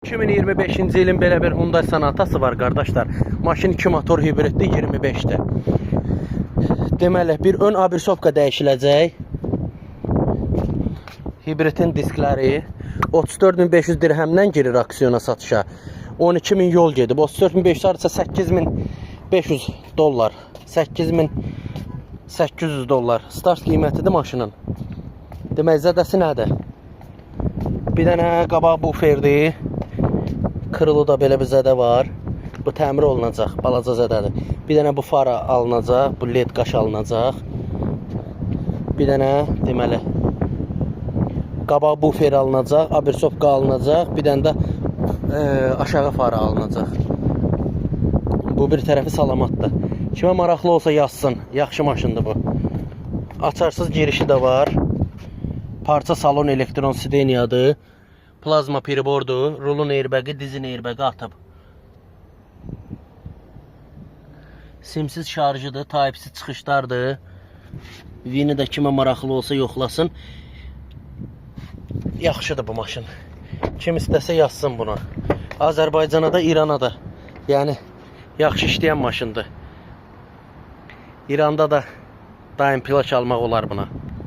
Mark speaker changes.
Speaker 1: 2025-ci ilin belə bir Hyundai Sonatası var qardaşlar. Maşın 2 motor hibriddir 25-də. Deməli, bir ön abrisovka dəyişiləcək. Hibridin diskləri 34.500 dirhəmdən girir aksiyona satışa. 12.000 yol gedib. 34.500 artısa 8.500 dollar. 8.800 dollar. Start qiymətidir maşının. Demək, zədəsi nədir? Bir dənə qabaq buferdir. Kırılıda belə bir zədə var. Bu təmir olunacaq. Balaca zədədir. Bir dənə bu fara alınacaq. Bu led qaş alınacaq. Bir dənə deməli qabaq bufer alınacaq. Abrisovka alınacaq. Bir dənə də aşağı fara alınacaq. Bu bir tərəfi salamatdır. Kimə maraqlı olsa yazsın. Yaxşı maşındır bu. Açarsız girişi də var. Parça salon elektron sideniyadır. Plazma peribordu, rulun airbagı, dizin airbagı atıb. Simsiz şarjıdır, Type-C çıxışlardır. Vini də kimə maraqlı olsa yoxlasın. Yaxşıdır bu maşın. Kim istəsə yazsın buna. Azərbaycana da, İrana da. Yəni, yaxşı işləyən maşındır. İranda da daim plak almaq olar buna.